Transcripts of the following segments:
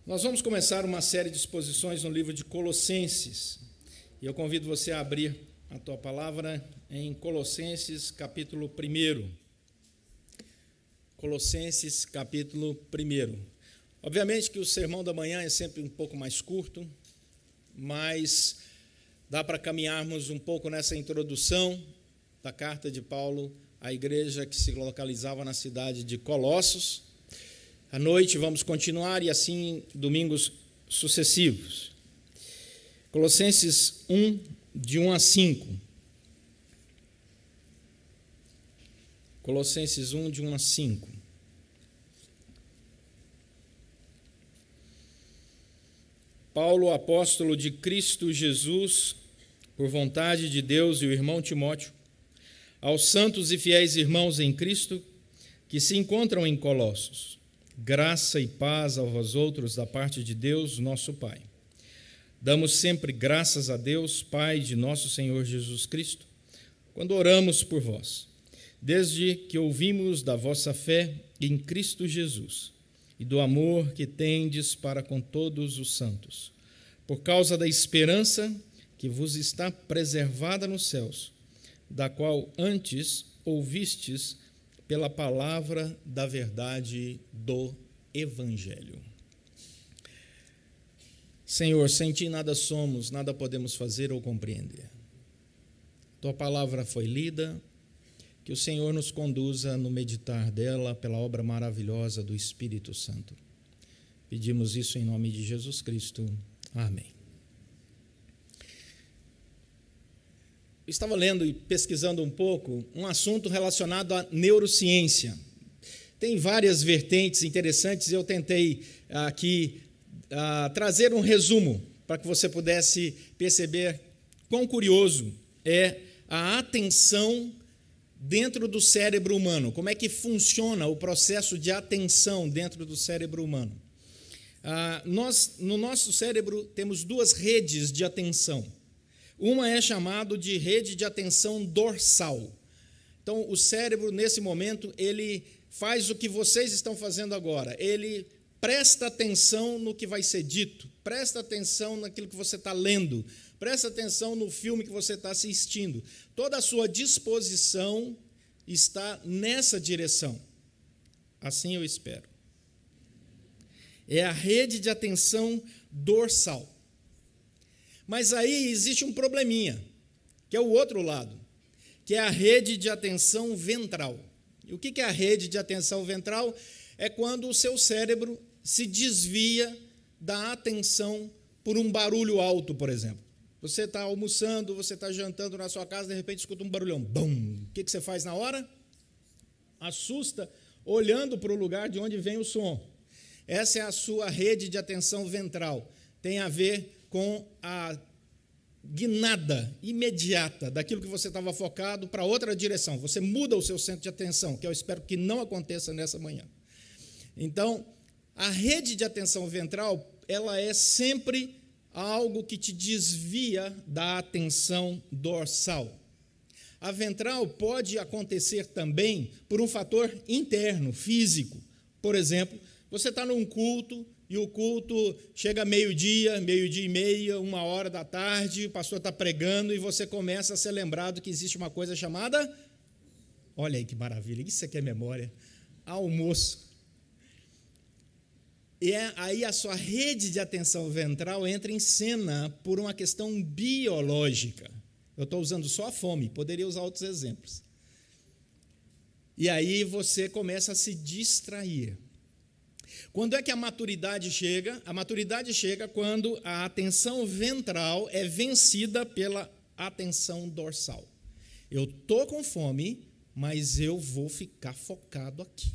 Nós vamos começar uma série de exposições no livro de Colossenses, e eu convido você a abrir a tua palavra em Colossenses, capítulo 1. Colossenses, capítulo 1. Obviamente que o sermão da manhã é sempre um pouco mais curto, mas dá para caminharmos um pouco nessa introdução da carta de Paulo à igreja que se localizava na cidade de Colossos. À noite vamos continuar e assim domingos sucessivos. Colossenses 1, de 1 a 5. Colossenses 1, de 1 a 5. Paulo, apóstolo de Cristo Jesus, por vontade de Deus, e o irmão Timóteo, aos santos e fiéis irmãos em Cristo que se encontram em Colossos, graça e paz a vós outros da parte de Deus, nosso Pai. Damos sempre graças a Deus, Pai de nosso Senhor Jesus Cristo, quando oramos por vós, desde que ouvimos da vossa fé em Cristo Jesus e do amor que tendes para com todos os santos, por causa da esperança que vos está preservada nos céus, da qual antes ouvistes pela palavra da verdade do Evangelho. Senhor, sem Ti nada somos, nada podemos fazer ou compreender. Tua palavra foi lida, que o Senhor nos conduza no meditar dela pela obra maravilhosa do Espírito Santo. Pedimos isso em nome de Jesus Cristo. Amém. Eu estava lendo e pesquisando um pouco um assunto relacionado à neurociência. Tem várias vertentes interessantes e eu tentei aqui trazer um resumo para que você pudesse perceber quão curioso é a atenção dentro do cérebro humano, como é que funciona o processo de atenção dentro do cérebro humano. Nós, no nosso cérebro, temos duas redes de atenção. Uma é chamada de rede de atenção dorsal. Então, o cérebro, nesse momento, ele faz o que vocês estão fazendo agora. Ele presta atenção no que vai ser dito, presta atenção naquilo que você está lendo, presta atenção no filme que você está assistindo. Toda a sua disposição está nessa direção. Assim eu espero. É a rede de atenção dorsal. Mas aí existe um probleminha, que é o outro lado, que é a rede de atenção ventral. E o que é a rede de atenção ventral? É quando o seu cérebro se desvia da atenção por um barulho alto, por exemplo. Você está almoçando, você está jantando na sua casa, de repente escuta um barulhão, bum! O que você faz na hora? Assusta, olhando para o lugar de onde vem o som. Essa é a sua rede de atenção ventral. Tem a ver com a guinada imediata daquilo que você estava focado para outra direção. Você muda o seu centro de atenção, que eu espero que não aconteça nessa manhã. Então, a rede de atenção ventral, ela é sempre algo que te desvia da atenção dorsal. A ventral pode acontecer também por um fator interno, físico. Por exemplo, você está num culto, e o culto chega meio-dia e meia, 13h, o pastor está pregando e você começa a ser lembrado que existe uma coisa chamada, olha aí que maravilha, isso aqui é memória, almoço. E aí a sua rede de atenção ventral entra em cena por uma questão biológica. Eu estou usando só a fome, poderia usar outros exemplos. E aí você começa a se distrair. Quando é que a maturidade chega? A maturidade chega quando a atenção ventral é vencida pela atenção dorsal. Eu estou com fome, mas eu vou ficar focado aqui.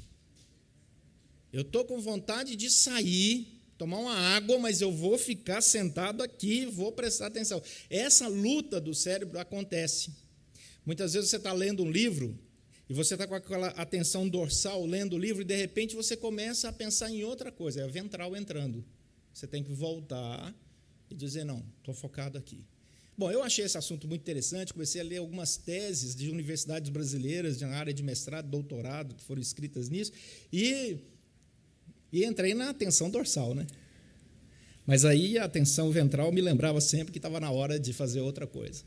Eu estou com vontade de sair, tomar uma água, mas eu vou ficar sentado aqui, vou prestar atenção. Essa luta do cérebro acontece. Muitas vezes você está lendo um livro, e você está com aquela atenção dorsal lendo o livro e, de repente, você começa a pensar em outra coisa, é a ventral entrando. Você tem que voltar e dizer, não, estou focado aqui. Bom, eu achei esse assunto muito interessante, comecei a ler algumas teses de universidades brasileiras na área de mestrado, doutorado, que foram escritas nisso, e entrei na atenção dorsal, né? Mas aí a tensão ventral me lembrava sempre que estava na hora de fazer outra coisa.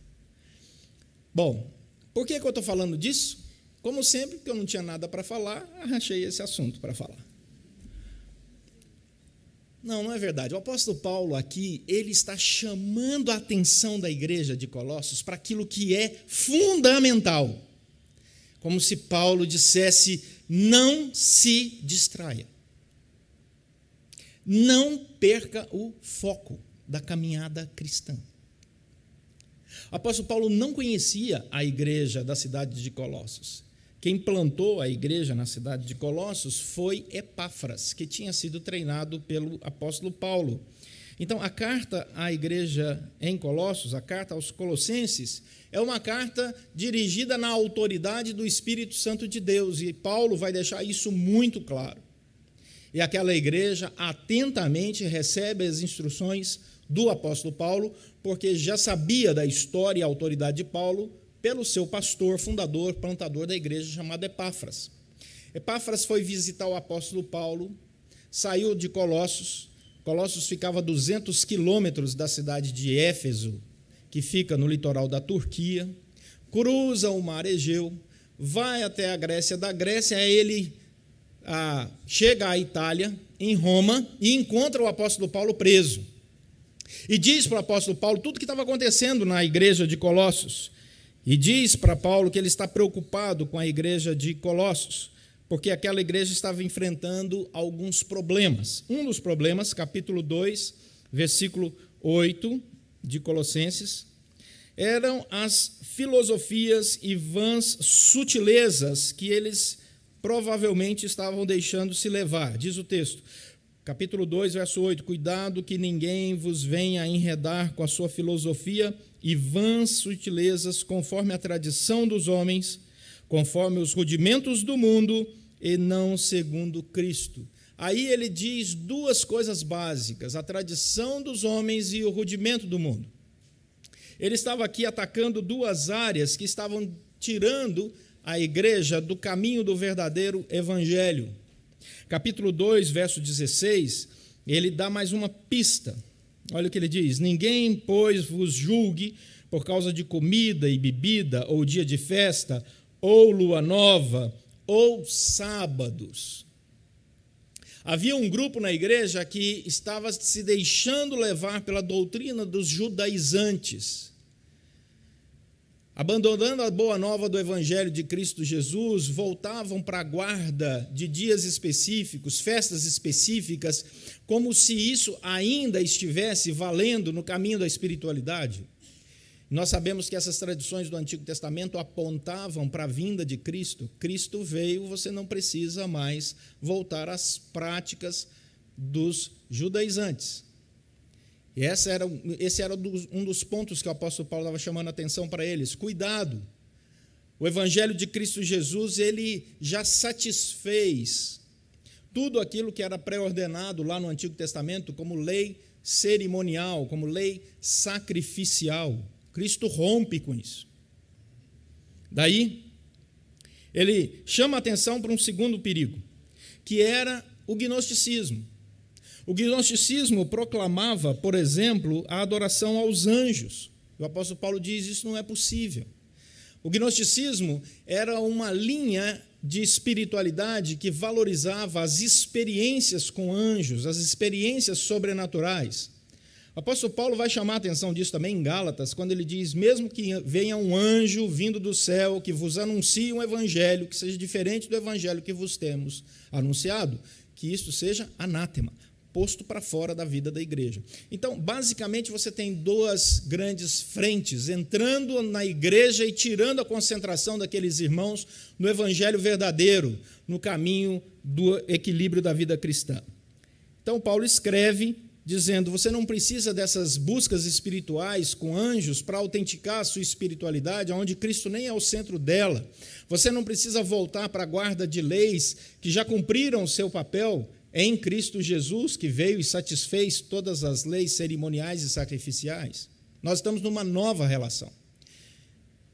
Bom, por que eu estou falando disso? Como sempre, porque eu não tinha nada para falar, arranjei esse assunto para falar. Não é verdade. O apóstolo Paulo aqui, ele está chamando a atenção da igreja de Colossos para aquilo que é fundamental. Como se Paulo dissesse, não se distraia. Não perca o foco da caminhada cristã. O apóstolo Paulo não conhecia a igreja da cidade de Colossos. Quem plantou a igreja na cidade de Colossos foi Epáfras, que tinha sido treinado pelo apóstolo Paulo. Então, a carta à igreja em Colossos, a carta aos Colossenses, é uma carta dirigida na autoridade do Espírito Santo de Deus, e Paulo vai deixar isso muito claro. E aquela igreja atentamente recebe as instruções do apóstolo Paulo, porque já sabia da história e autoridade de Paulo pelo seu pastor, fundador, plantador da igreja, chamado Epáfras. Epáfras foi visitar o apóstolo Paulo, saiu de Colossos. Colossos ficava a 200 quilômetros da cidade de Éfeso, que fica no litoral da Turquia, cruza o mar Egeu, vai até a Grécia. Da Grécia, ele chega à Itália, em Roma, e encontra o apóstolo Paulo preso. E diz para o apóstolo Paulo tudo o que estava acontecendo na igreja de Colossos. E diz para Paulo que ele está preocupado com a igreja de Colossos, porque aquela igreja estava enfrentando alguns problemas. Um dos problemas, capítulo 2, versículo 8 de Colossenses, eram as filosofias e vãs sutilezas que eles provavelmente estavam deixando se levar. Diz o texto, capítulo 2, verso 8, cuidado que ninguém vos venha enredar com a sua filosofia e vãs sutilezas, conforme a tradição dos homens, conforme os rudimentos do mundo, e não segundo Cristo. Aí ele diz duas coisas básicas, a tradição dos homens e o rudimento do mundo. Ele estava aqui atacando duas áreas que estavam tirando a igreja do caminho do verdadeiro evangelho. Capítulo 2, verso 16, ele dá mais uma pista. Olha o que ele diz, ninguém, pois, vos julgue por causa de comida e bebida, ou dia de festa, ou lua nova, ou sábados. Havia um grupo na igreja que estava se deixando levar pela doutrina dos judaizantes, abandonando a boa nova do evangelho de Cristo Jesus, voltavam para a guarda de dias específicos, festas específicas, como se isso ainda estivesse valendo no caminho da espiritualidade. Nós sabemos que essas tradições do Antigo Testamento apontavam para a vinda de Cristo. Cristo veio, você não precisa mais voltar às práticas dos judaizantes. E esse era um dos pontos que o apóstolo Paulo estava chamando a atenção para eles. Cuidado, o evangelho de Cristo Jesus, ele já satisfez tudo aquilo que era pré-ordenado lá no Antigo Testamento como lei cerimonial, como lei sacrificial. Cristo rompe com isso. Daí, ele chama a atenção para um segundo perigo, que era o gnosticismo. O gnosticismo proclamava, por exemplo, a adoração aos anjos. O apóstolo Paulo diz, isso não é possível. O gnosticismo era uma linha de espiritualidade que valorizava as experiências com anjos, as experiências sobrenaturais. O apóstolo Paulo vai chamar a atenção disso também em Gálatas, quando ele diz, mesmo que venha um anjo vindo do céu, que vos anuncie um evangelho, que seja diferente do evangelho que vos temos anunciado, que isto seja anátema, posto para fora da vida da igreja. Então, basicamente, você tem duas grandes frentes, entrando na igreja e tirando a concentração daqueles irmãos no evangelho verdadeiro, no caminho do equilíbrio da vida cristã. Então, Paulo escreve dizendo, você não precisa dessas buscas espirituais com anjos para autenticar a sua espiritualidade, onde Cristo nem é o centro dela. Você não precisa voltar para a guarda de leis que já cumpriram o seu papel em Cristo Jesus, que veio e satisfez todas as leis cerimoniais e sacrificiais. Nós estamos numa nova relação.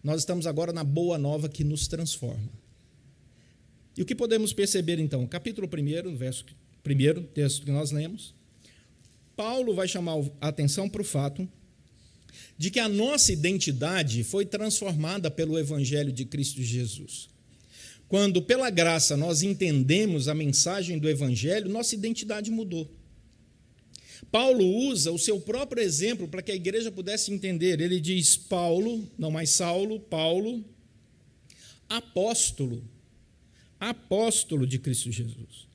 Nós estamos agora na boa nova que nos transforma. E o que podemos perceber, então? Capítulo 1, verso 1, texto que nós lemos. Paulo vai chamar a atenção para o fato de que a nossa identidade foi transformada pelo Evangelho de Cristo Jesus. Quando, pela graça, nós entendemos a mensagem do Evangelho, nossa identidade mudou. Paulo usa o seu próprio exemplo para que a igreja pudesse entender. Ele diz: Paulo, não mais Saulo, Paulo, apóstolo de Cristo Jesus.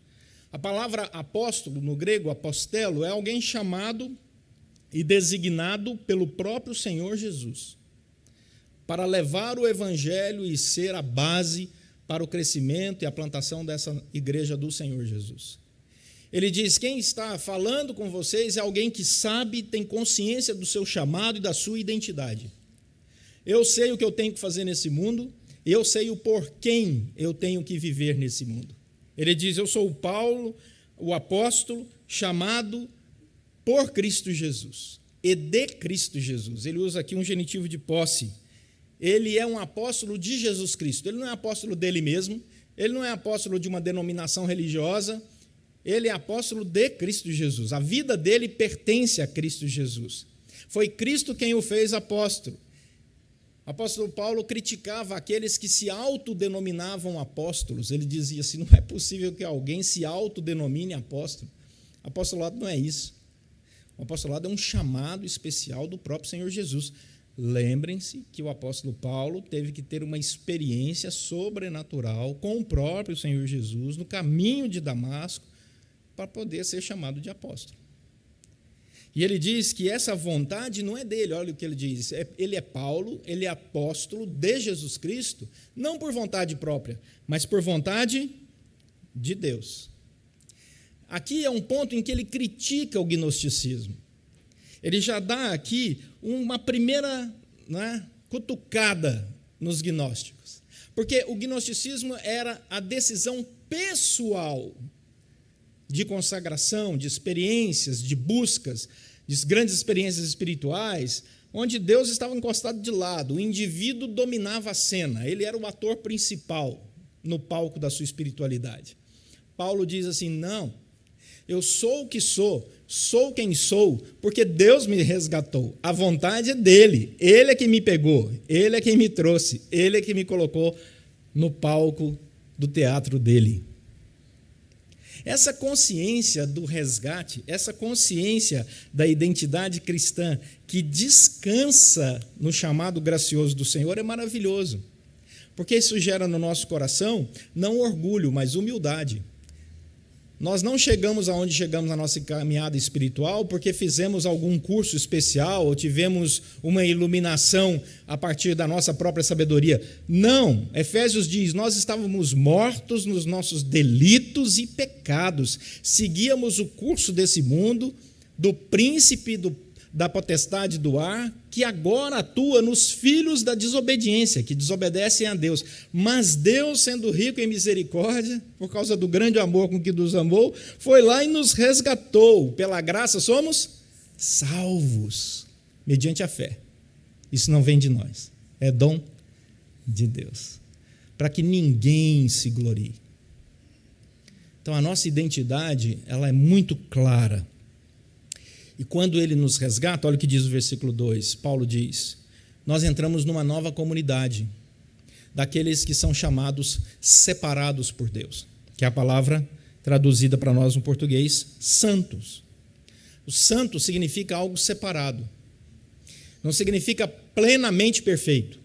A palavra apóstolo, no grego, apostelo, é alguém chamado e designado pelo próprio Senhor Jesus para levar o Evangelho e ser a base para o crescimento e a plantação dessa igreja do Senhor Jesus. Ele diz: quem está falando com vocês é alguém que sabe, tem consciência do seu chamado e da sua identidade. Eu sei o que eu tenho que fazer nesse mundo, e eu sei o por quem eu tenho que viver nesse mundo. Ele diz: eu sou o Paulo, o apóstolo, chamado por Cristo Jesus e de Cristo Jesus. Ele usa aqui um genitivo de posse. Ele é um apóstolo de Jesus Cristo. Ele não é apóstolo dele mesmo, ele não é apóstolo de uma denominação religiosa, ele é apóstolo de Cristo Jesus. A vida dele pertence a Cristo Jesus. Foi Cristo quem o fez apóstolo. O apóstolo Paulo criticava aqueles que se autodenominavam apóstolos. Ele dizia assim: não é possível que alguém se autodenomine apóstolo. Apostolado não é isso. O apostolado é um chamado especial do próprio Senhor Jesus. Lembrem-se que o apóstolo Paulo teve que ter uma experiência sobrenatural com o próprio Senhor Jesus no caminho de Damasco para poder ser chamado de apóstolo. E ele diz que essa vontade não é dele. Olha o que ele diz: ele é Paulo, ele é apóstolo de Jesus Cristo, não por vontade própria, mas por vontade de Deus. Aqui é um ponto em que ele critica o gnosticismo. Ele já dá aqui uma primeira, cutucada nos gnósticos. Porque o gnosticismo era a decisão pessoal de consagração, de experiências, de buscas, de grandes experiências espirituais, onde Deus estava encostado de lado, o indivíduo dominava a cena, ele era o ator principal no palco da sua espiritualidade. Paulo diz assim: não, eu sou o que sou quem sou, porque Deus me resgatou. A vontade é dele, ele é quem me pegou, ele é quem me trouxe, ele é quem me colocou no palco do teatro dele. Essa consciência do resgate, essa consciência da identidade cristã que descansa no chamado gracioso do Senhor é maravilhoso, porque isso gera no nosso coração não orgulho, mas humildade. Nós não chegamos aonde chegamos na nossa caminhada espiritual porque fizemos algum curso especial ou tivemos uma iluminação a partir da nossa própria sabedoria. Não, Efésios diz: nós estávamos mortos nos nossos delitos e pecados, seguíamos o curso desse mundo, do príncipe da potestade do ar, que agora atua nos filhos da desobediência, que desobedecem a Deus. Mas Deus, sendo rico em misericórdia, por causa do grande amor com que nos amou, foi lá e nos resgatou. Pela graça somos salvos, mediante a fé. Isso não vem de nós, é dom de Deus, para que ninguém se glorie. Então a nossa identidade, ela é muito clara. E quando ele nos resgata, olha o que diz o versículo 2, Paulo diz: nós entramos numa nova comunidade, daqueles que são chamados separados por Deus, que é a palavra traduzida para nós no português, santos. O santo significa algo separado, não significa plenamente perfeito.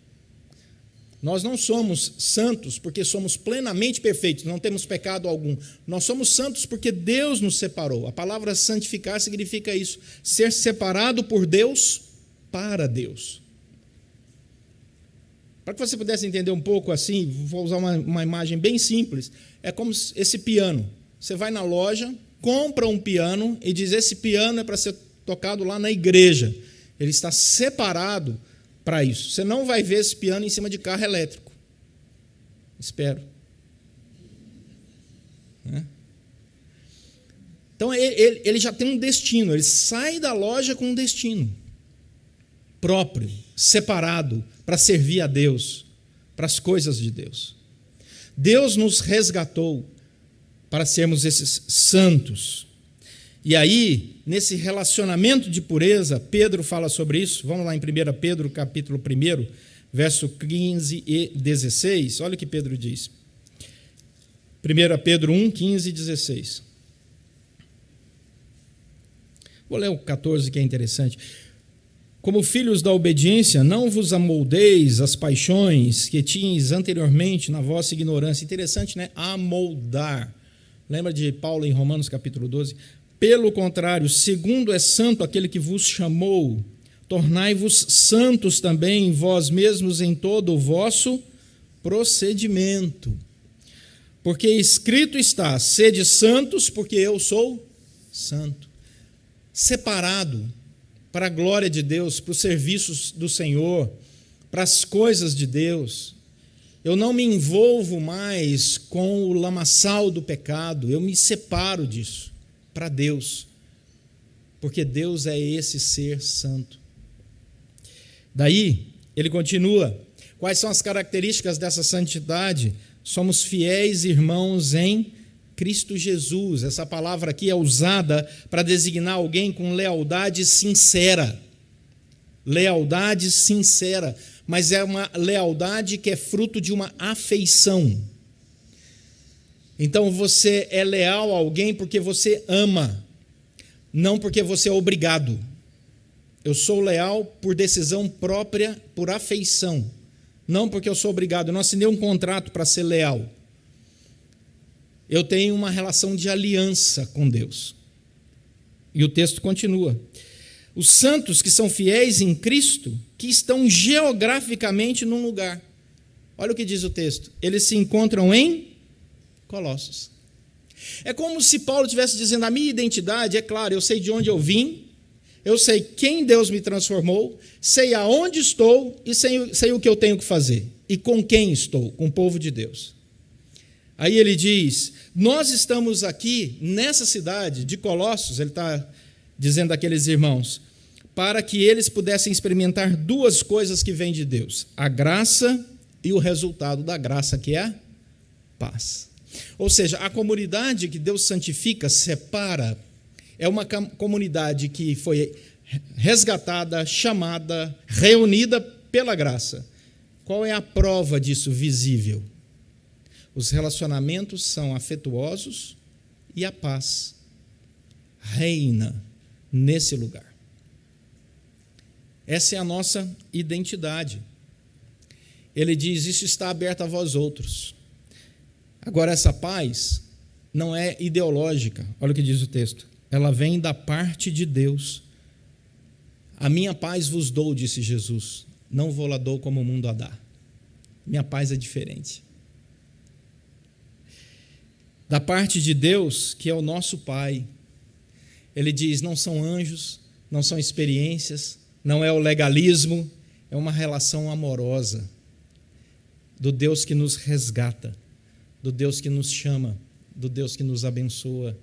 Nós não somos santos porque somos plenamente perfeitos, não temos pecado algum. Nós somos santos porque Deus nos separou. A palavra santificar significa isso, ser separado por Deus para Deus. Para que você pudesse entender um pouco assim, vou usar uma imagem bem simples, é como esse piano. Você vai na loja, compra um piano e diz: esse piano é para ser tocado lá na igreja. Ele está separado para isso. Você não vai ver esse piano em cima de carro elétrico. Espero. Então, ele já tem um destino. Ele sai da loja com um destino próprio, separado, para servir a Deus, para as coisas de Deus. Deus nos resgatou para sermos esses santos. E aí, nesse relacionamento de pureza, Pedro fala sobre isso. Vamos lá em 1 Pedro, capítulo 1, verso 15 e 16. Olha o que Pedro diz. 1 Pedro 1, 15 e 16. Vou ler o 14, que é interessante. Como filhos da obediência, não vos amoldeis as paixões que tinhas anteriormente na vossa ignorância. Interessante, né? Amoldar. Lembra de Paulo em Romanos capítulo 12? Pelo contrário, segundo é santo aquele que vos chamou, tornai-vos santos também vós mesmos em todo o vosso procedimento. Porque escrito está, sede santos, porque eu sou santo. Separado para a glória de Deus, para os serviços do Senhor, para as coisas de Deus. Eu não me envolvo mais com o lamaçal do pecado, eu me separo disso para Deus, porque Deus é esse ser santo. Daí, ele continua, quais são as características dessa santidade? Somos fiéis irmãos em Cristo Jesus. Essa palavra aqui é usada para designar alguém com lealdade sincera. Lealdade sincera, mas é uma lealdade que é fruto de uma afeição. Então você é leal a alguém porque você ama, não porque você é obrigado. Eu sou leal por decisão própria, por afeição, não porque eu sou obrigado. Eu não assinei um contrato para ser leal. Eu tenho uma relação de aliança com Deus. E o texto continua. Os santos que são fiéis em Cristo, que estão geograficamente num lugar. Olha o que diz o texto. Eles se encontram em Colossos. É como se Paulo estivesse dizendo, a minha identidade, é claro, eu sei de onde eu vim, eu sei quem Deus me transformou, sei aonde estou e sei o que eu tenho que fazer. E com quem estou? Com o povo de Deus. Aí ele diz, nós estamos aqui nessa cidade de Colossos, ele está dizendo àqueles irmãos, para que eles pudessem experimentar duas coisas que vêm de Deus, a graça e o resultado da graça, que é a paz. Ou seja, a comunidade que Deus santifica, separa, é uma comunidade que foi resgatada, chamada, reunida pela graça. Qual é a prova disso visível? Os relacionamentos são afetuosos e a paz reina nesse lugar. Essa é a nossa identidade. Ele diz, isso está aberto a vós outros. Agora, essa paz não é ideológica. Olha o que diz o texto. Ela vem da parte de Deus. A minha paz vos dou, disse Jesus. Não vou lá dou como o mundo a dá. Minha paz é diferente. Da parte de Deus, que é o nosso Pai. Ele diz, não são anjos, não são experiências, não é o legalismo, é uma relação amorosa do Deus que nos resgata, do Deus que nos chama, do Deus que nos abençoa,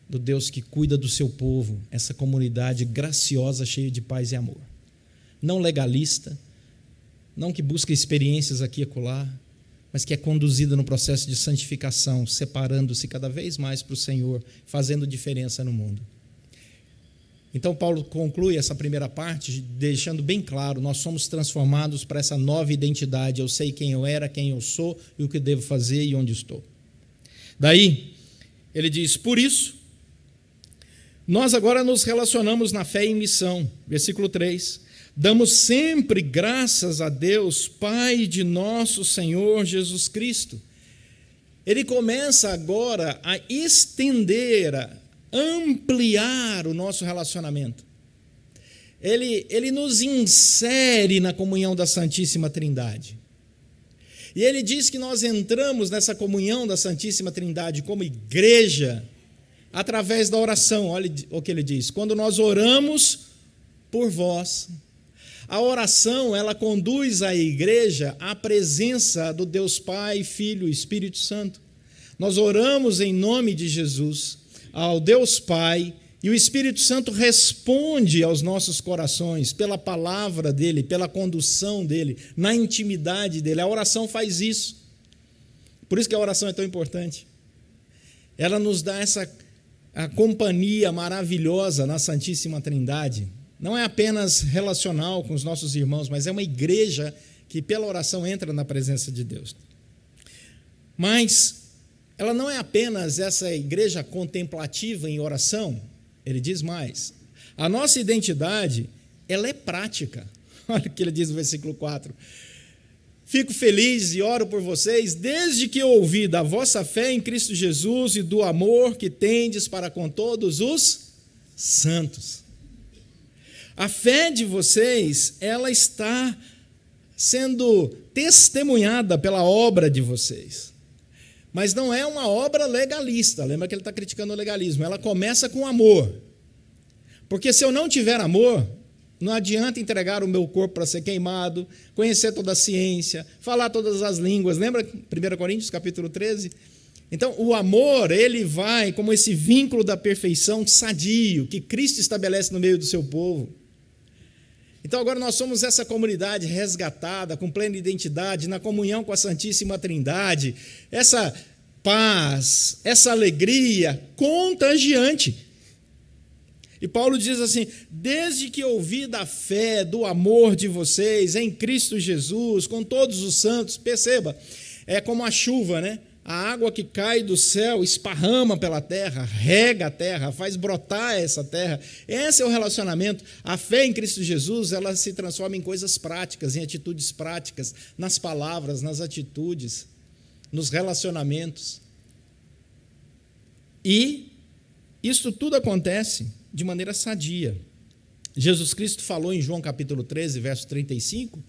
do Deus que cuida do seu povo, essa comunidade graciosa, cheia de paz e amor. Não legalista, não que busca experiências aqui e acolá, mas que é conduzida no processo de santificação, separando-se cada vez mais para o Senhor, fazendo diferença no mundo. Então Paulo conclui essa primeira parte, deixando bem claro, nós somos transformados para essa nova identidade, eu sei quem eu era, quem eu sou, e o que devo fazer e onde estou. Daí, ele diz, por isso, nós agora nos relacionamos na fé e em missão, versículo 3, damos sempre graças a Deus, Pai de nosso Senhor Jesus Cristo. Ele começa agora a estender, ampliar o nosso relacionamento. Ele nos insere na comunhão da Santíssima Trindade. E ele diz que nós entramos nessa comunhão da Santíssima Trindade como igreja através da oração. Olha o que ele diz. Quando nós oramos por vós, a oração, ela conduz a igreja à presença do Deus Pai, Filho e Espírito Santo. Nós oramos em nome de Jesus ao Deus Pai, e o Espírito Santo responde aos nossos corações pela palavra dele, pela condução dele, na intimidade dele. A oração faz isso. Por isso que a oração é tão importante. Ela nos dá essa a companhia maravilhosa na Santíssima Trindade não é apenas relacional com os nossos irmãos, mas é uma igreja que pela oração entra na presença de Deus. Mas ela não é apenas essa igreja contemplativa em oração, ele diz mais. A nossa identidade, ela é prática. Olha o que ele diz no versículo 4. Fico feliz e oro por vocês, desde que ouvi da vossa fé em Cristo Jesus e do amor que tendes para com todos os santos. A fé de vocês, ela está sendo testemunhada pela obra de vocês. Mas não é uma obra legalista. Lembra que ele está criticando o legalismo. Ela começa com amor. Porque se eu não tiver amor, não adianta entregar o meu corpo para ser queimado, conhecer toda a ciência, falar todas as línguas. Lembra 1 Coríntios, capítulo 13? Então, o amor, ele vai como esse vínculo da perfeição sadio, que Cristo estabelece no meio do seu povo. Então, agora nós somos essa comunidade resgatada, com plena identidade, na comunhão com a Santíssima Trindade, essa paz, essa alegria contagiante. E Paulo diz assim, desde que ouvi da fé, do amor de vocês em Cristo Jesus, com todos os santos, perceba, é como a chuva, né? A água que cai do céu esparrama pela terra, rega a terra, faz brotar essa terra. Esse é o relacionamento. A fé em Cristo Jesus, ela se transforma em coisas práticas, em atitudes práticas, nas palavras, nas atitudes, nos relacionamentos. E isso tudo acontece de maneira sadia. Jesus Cristo falou em João capítulo 13, verso 35,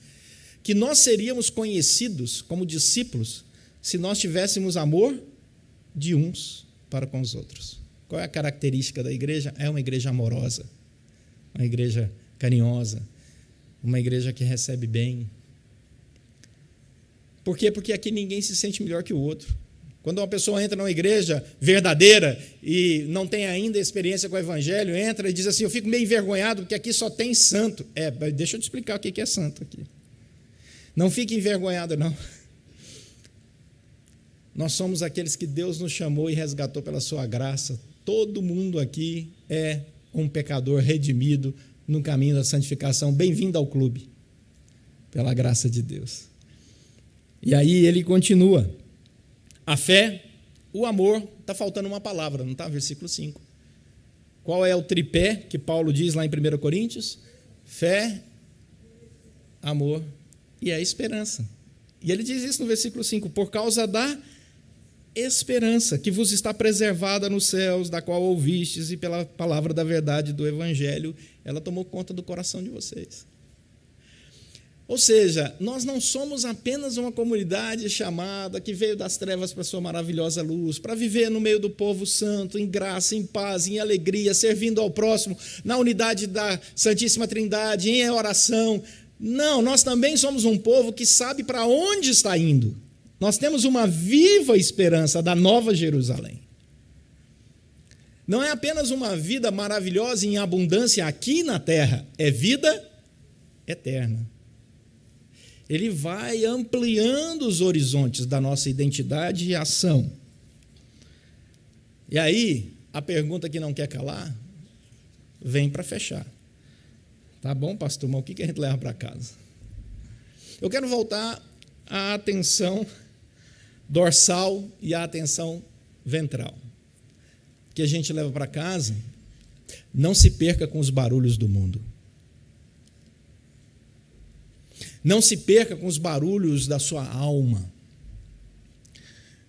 que nós seríamos conhecidos como discípulos se nós tivéssemos amor de uns para com os outros. Qual é a característica da igreja? É uma igreja amorosa, uma igreja carinhosa, uma igreja que recebe bem. Por quê? Porque aqui ninguém se sente melhor que o outro. Quando uma pessoa entra numa igreja verdadeira e não tem ainda experiência com o evangelho, entra e diz assim, eu fico meio envergonhado porque aqui só tem santo. Deixa eu te explicar o que é santo aqui. Não fique envergonhado, não. Nós somos aqueles que Deus nos chamou e resgatou pela sua graça. Todo mundo aqui é um pecador redimido no caminho da santificação. Bem-vindo ao clube, pela graça de Deus. E aí ele continua. A fé, o amor, está faltando uma palavra, não está? Versículo 5. Qual é o tripé que Paulo diz lá em 1 Coríntios? Fé, amor e a esperança. E ele diz isso no versículo 5, por causa da esperança que vos está preservada nos céus, da qual ouvistes, e pela palavra da verdade do evangelho, ela tomou conta do coração de vocês. Ou seja, nós não somos apenas uma comunidade chamada que veio das trevas para a sua maravilhosa luz, para viver no meio do povo santo, em graça, em paz, em alegria, servindo ao próximo, na unidade da Santíssima Trindade, em oração. Não, nós também somos um povo que sabe para onde está indo. Nós temos uma viva esperança da Nova Jerusalém. Não é apenas uma vida maravilhosa em abundância aqui na terra, é vida eterna. Ele vai ampliando os horizontes da nossa identidade e ação. E aí, a pergunta que não quer calar, vem para fechar. Tá bom, pastor, mas o que a gente leva para casa? Eu quero voltar à atenção dorsal e à atenção ventral. O que a gente leva para casa, não se perca com os barulhos do mundo. Não se perca com os barulhos da sua alma.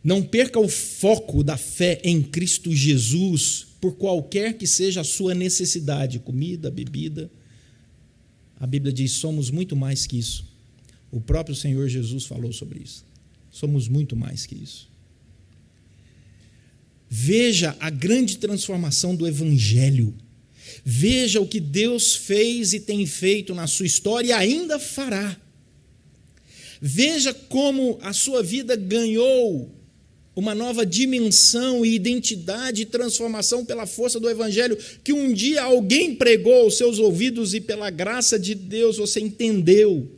Não perca o foco da fé em Cristo Jesus, por qualquer que seja a sua necessidade, comida, bebida. A Bíblia diz, somos muito mais que isso. O próprio Senhor Jesus falou sobre isso. Somos muito mais que isso. Veja a grande transformação do Evangelho. Veja o que Deus fez e tem feito na sua história e ainda fará. Veja como a sua vida ganhou uma nova dimensão e identidade e transformação pela força do Evangelho, que um dia alguém pregou aos seus ouvidos e pela graça de Deus você entendeu.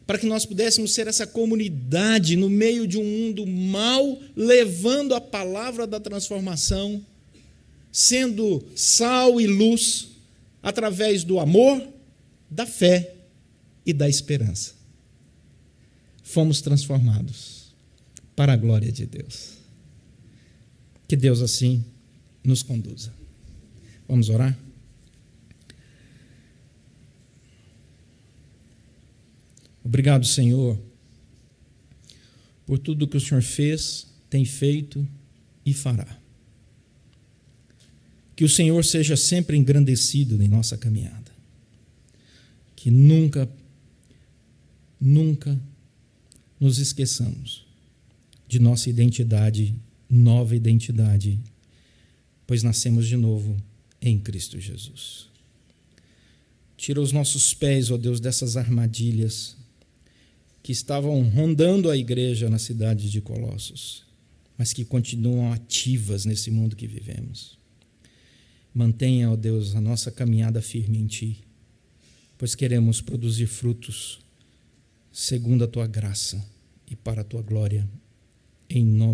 A para que nós pudéssemos ser essa comunidade no meio de um mundo mau, levando a palavra da transformação, sendo sal e luz, através do amor, da fé e da esperança. Fomos transformados para a glória de Deus. Que Deus assim nos conduza. Vamos orar? Obrigado, Senhor, por tudo que o Senhor fez, tem feito e fará. Que o Senhor seja sempre engrandecido em nossa caminhada. Que nunca nos esqueçamos de nossa identidade, nova identidade, pois nascemos de novo em Cristo Jesus. Tira os nossos pés, ó Deus, dessas armadilhas que estavam rondando a igreja na cidade de Colossos, mas que continuam ativas nesse mundo que vivemos. Mantenha, ó Deus, a nossa caminhada firme em Ti, pois queremos produzir frutos segundo a Tua graça e para a Tua glória, em nome